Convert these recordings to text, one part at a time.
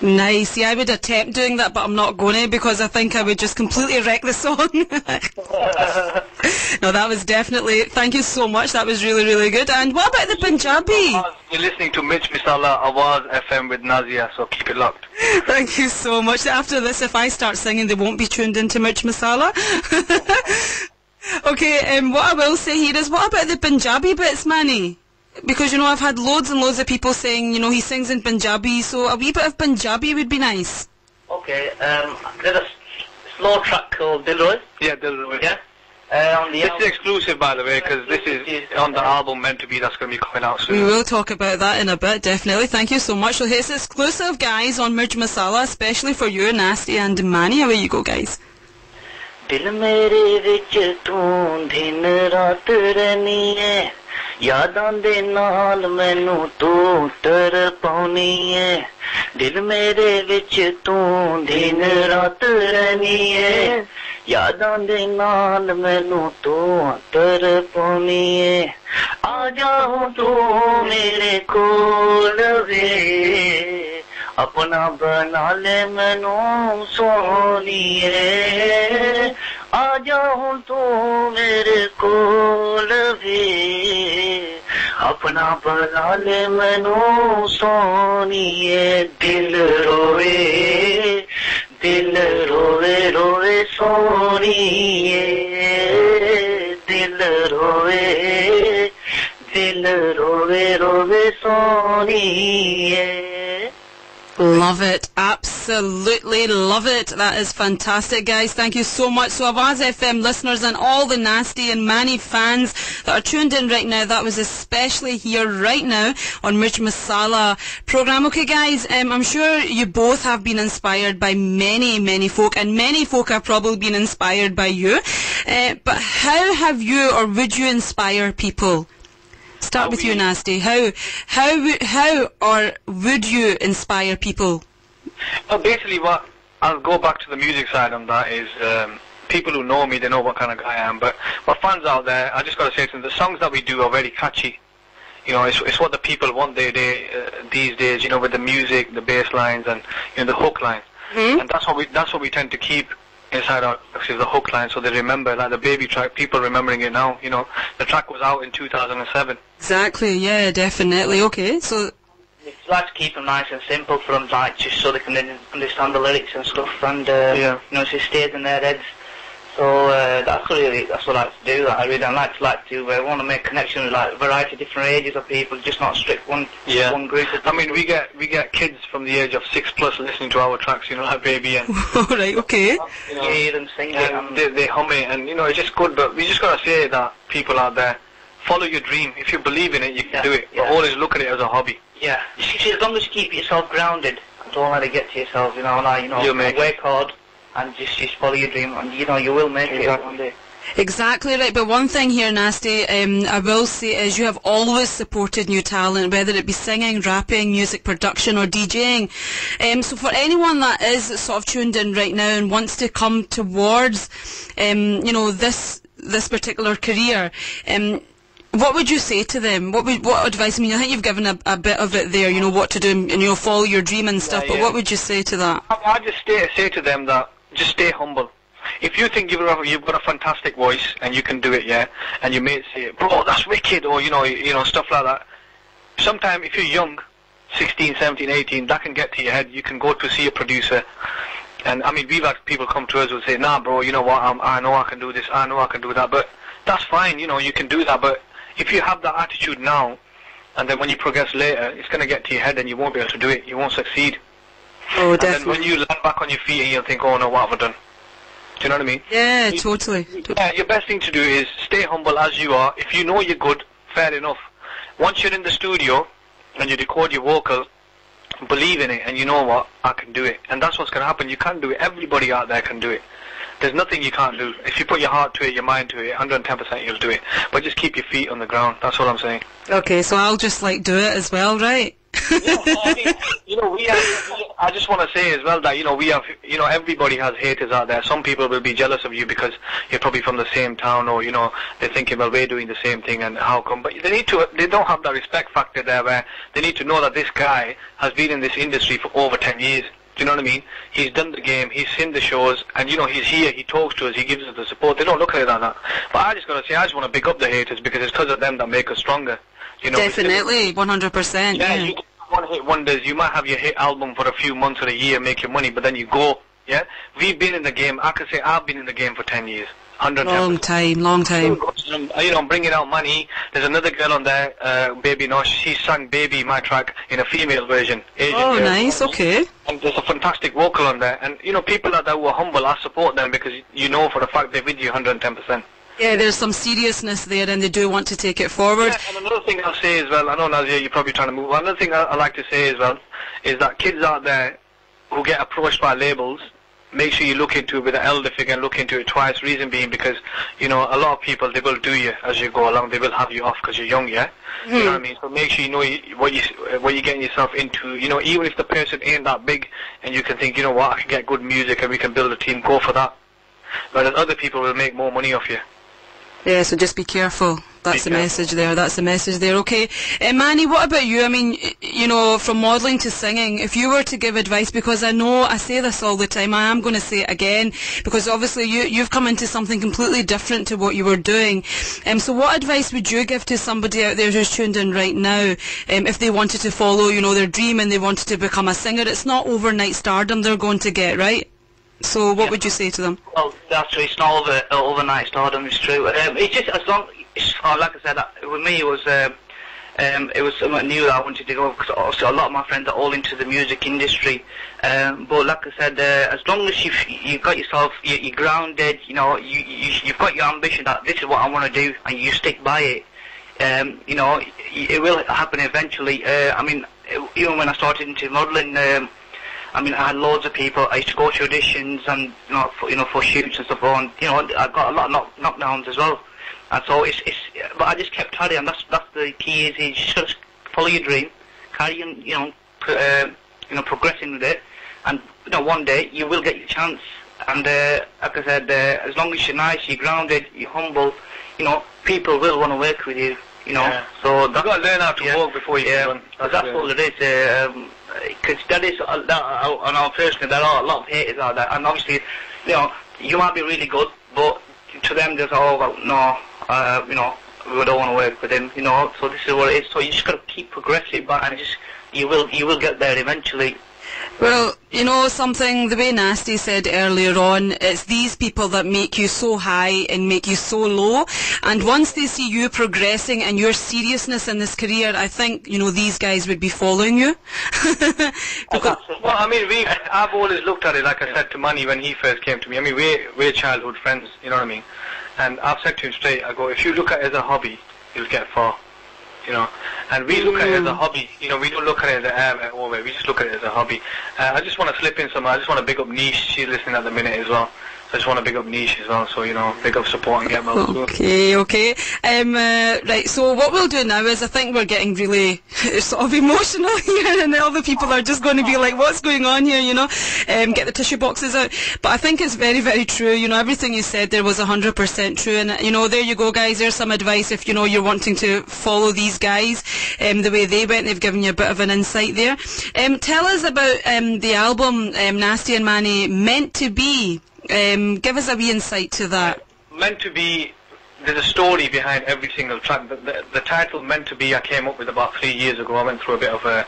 Nice. Yeah, I would attempt doing that, but I'm not going to because I think I would just completely wreck the song. No, that was definitely... Thank you so much. That was really, really good. And what about the Punjabi? You're listening to Mirch Masala, awazFM with Nazia, so keep it locked. Thank you so much. After this, if I start singing, they won't be tuned into Mirch Masala. Okay, what I will say here is, what about the Punjabi bits, Manny? Because, you know, I've had loads and loads of people saying, you know, he sings in Punjabi, so a wee bit of Punjabi would be nice. Okay, there's a slow track called Dilroy. Yeah, Dilroy. Yeah. This is exclusive, by the way, because this is on the album meant to be that's going to be coming out soon. We will talk about that in a bit, definitely. Thank you so much. So it's exclusive, guys, on Mirch Masala, especially for you, Nas-T and Mani. Away you go, guys. दिल मेरे विच तू दिन रात रहनी है यादां दे नाल मैनू तू तरपाउनी है दिल मेरे विच तू दिन रात रहनी है यादां दे नाल मैनू तू तरपाउनी है आ जाओ तू मेरे कोल वे अपना बना ले मैनू सोनिए आ जाऊं तू मेरे कोल वे अपना बना ले मैनू सोनिए दिल रोवे रोवे सोनिए दिल रोवे सोनिए Love it. Absolutely love it. That is fantastic, guys. Thank you so much. So awazFM listeners and all the Nas-T and Mani fans that are tuned in right now, that was especially here right now on Mirch Masala program. Okay, guys, I'm sure you both have been inspired by many, many folk, and many folk have probably been inspired by you. But how have you, or would you inspire people? Start with you, Nas-T. How or would you inspire people? Well, basically, what I'll go back to the music side on that is people who know me, they know what kind of guy I am. But for fans out there, I just got to say something. The songs that we do are very catchy. You know, it's what the people want these days. You know, with the music, the bass lines, and you know the hook line. Mm-hmm. And that's what we tend to keep inside our the hook line, so they remember, like the baby track, people remembering it now. You know, the track was out in 2007. Exactly, yeah, definitely. Okay, so it's like to keep them nice and simple for them, like just so they can understand the lyrics and stuff, and you know, so it stays in their heads. So that's what I like to do. I really like to. I want to make connections with like a variety of different ages of people, just not strict one group. I mean, we get kids from the age of 6+ listening to our tracks, you know, like Baby and. Right, okay. You know, hear them sing it, and they hum it, and you know, it's just good. But we just gotta say that people out there, follow your dream. If you believe in it, you can do it. But always look at it as a hobby. Yeah. As long as you keep yourself grounded, don't let it get to yourself. You know, like work hard. And just follow your dream, and you know you will make it one day. Exactly right. But one thing here, Nas-T, I will say is you have always supported new talent, whether it be singing, rapping, music production, or DJing. So for anyone that is sort of tuned in right now and wants to come towards, you know, this particular career, what would you say to them? What advice? I mean, I think you've given a bit of it there. You know what to do, and you know, follow your dream and stuff. But what would you say to that? I just say to them that just stay humble. If you think you've got a fantastic voice and you can do it, and your mates say, bro, that's wicked, or you know stuff like that. Sometimes if you're young, 16, 17, 18, that can get to your head. You can go to see a producer, and I mean, we've had people come to us who say, nah, bro, you know what? I know I can do this. I know I can do that. But that's fine. You know, you can do that. But if you have that attitude now, and then when you progress later, it's going to get to your head and you won't be able to do it. You won't succeed. Oh, definitely. And then when you land back on your feet and you'll think, oh no, what have I done? Do you know what I mean? Yeah, totally. Yeah, your best thing to do is stay humble as you are. If you know you're good, fair enough. Once you're in the studio and you record your vocal, believe in it and you know what, I can do it. And that's what's going to happen. You can do it. Everybody out there can do it. There's nothing you can't do. If you put your heart to it, your mind to it, 110% you'll do it. But just keep your feet on the ground. That's all I'm saying. Okay, so I'll just do it as well, right? I I just want to say as well that, we have, everybody has haters out there. Some people will be jealous of you because you're probably from the same town, or, they're thinking, well, we're doing the same thing and how come? But they don't have that respect factor there where they need to know that this guy has been in this industry for over 10 years. Do you know what I mean? He's done the game, he's seen the shows, and he's here, he talks to us, he gives us the support. They don't look at it like that. But I just got to say, I just want to pick up the haters because it's because of them that make us stronger. Definitely, 100%. Yeah, you get one-hit wonders. You might have your hit album for a few months or a year, make your money, but then you go. Yeah, we've been in the game. I can say I've been in the game for 10 years. 110%. Long time. Bringing out money. There's another girl on there, Baby Nosh. She sang Baby, my track, in a female version. Asian girl. Nice, okay. And there's a fantastic vocal on there. And, people like that who are humble, I support them because for a fact they're with you 110%. Yeah, there's some seriousness there and they do want to take it forward. Yeah, and another thing I'll say as well, I know, Nazia, you're probably trying to move on. Another thing I like to say as well is that kids out there who get approached by labels, make sure you look into it with an elder figure and look into it twice. Reason being because, a lot of people, they will do you as you go along. They will have you off because you're young, yeah? You know what I mean? So make sure you know what you're getting yourself into. Even if the person ain't that big and you can think, I can get good music and we can build a team, go for that. But then other people will make more money off you. Yeah, so just be careful. That's the message there. Okay. Manny, what about you? I mean, from modelling to singing, if you were to give advice, because I know I say this all the time, I am going to say it again, because obviously you've come into something completely different to what you were doing. So what advice would you give to somebody out there who's tuned in right now, if they wanted to follow, their dream and they wanted to become a singer? It's not overnight stardom they're going to get, right? So what would you say to them? Well, that's true. It's not overnight stardom. It's true. It's just as long, like I said, with me it was something new that I wanted to go, because obviously a lot of my friends are all into the music industry. But like I said, as long as you've got yourself, you're grounded, you've got your ambition that this is what I want to do, and you stick by it. It will happen eventually. Even when I started into modelling. I had loads of people. I used to go to auditions and for shoots and stuff on. I got a lot of knockdowns as well. And so but I just kept at it, and that's the key. Is you just got to follow your dream, carry on, progressing with it, and one day you will get your chance. And like I said, as long as you're nice, you're grounded, you're humble, people will want to work with you. Yeah. So you've got to learn how to walk before you run. That's all it is. Because that is, I know personally, there are a lot of haters out there, and obviously, you might be really good, but to them, there's no, we don't want to work with him, so this is what it is. So you just got to keep progressing, and you will get there eventually. Well, something, the way Nas-T said earlier on, it's these people that make you so high and make you so low, and once they see you progressing and your seriousness in this career, I think, these guys would be following you. Well, I've always looked at it, like I said to Manny when he first came to me. We're childhood friends, you know what I mean? And I've said to him straight, I go, if you look at it as a hobby, you'll get far. And we look at it as a hobby. We don't look at it as an over. We just look at it as a hobby. I just want to slip in some. I just want to big up Niche. She's listening at the minute as well. I just want to big up Niche as well. So big up support and get well. Okay. Right. So what we'll do now is, I think we're getting really sort of emotional here, and all the people are just going to be like, "What's going on here?" Get the tissue boxes out. But I think it's very, very true. Everything you said there was 100% true, and there you go, guys. There's some advice if you're wanting to follow these guys, the way they went. They've given you a bit of an insight there. Tell us about the album, Nas-T and Manny, Meant to Be. Give us a wee insight to that. Meant to Be, there's a story behind every single track. The title Meant to Be I came up with about 3 years ago. I went through a bit of a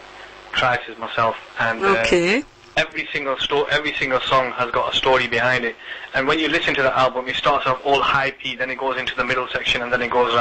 crisis myself, and every single song has got a story behind it. And when you listen to the album, it starts off all hypey, then it goes into the middle section, and then it goes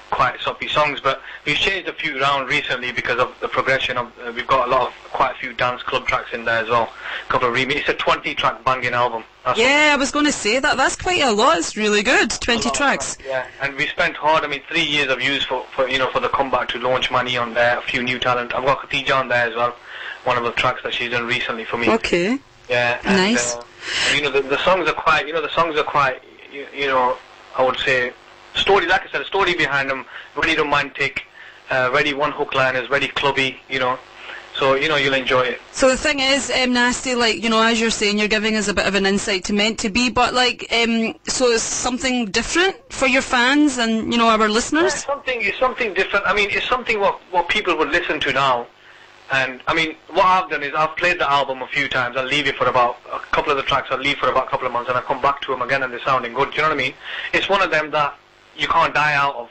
quite soppy songs. But we've changed a few around recently because of the progression of. We've got quite a few dance club tracks in there as well. A couple of remixes. It's a 20-track banging album. I was going to say that. That's quite a lot. It's really good. 20 tracks. Yeah, and we spent hard. 3 years I've used for the comeback to launch Manny on there. A few new talent. I've got Khadija on there as well. One of the tracks that she's done recently for me. Okay. Yeah. And, nice. The songs are quite. I would say, story. Like I said, a story behind them. Very romantic. Very one hook liners. Very clubby. So, you know, you'll enjoy it. So the thing is, Nas-T, like, you know, as you're saying, you're giving us a bit of an insight to Meant to Be, but like, so it's something different for your fans and, you know, our listeners? Yeah, it's something different. I mean, it's something what people would listen to now. And, I mean, what I've done is I've played the album a few times. I'll leave it for about a couple of the tracks. I'll leave for about a couple of months, and I come back to them again, and they're sounding good. Do you know what I mean? It's one of them that you can't die out of.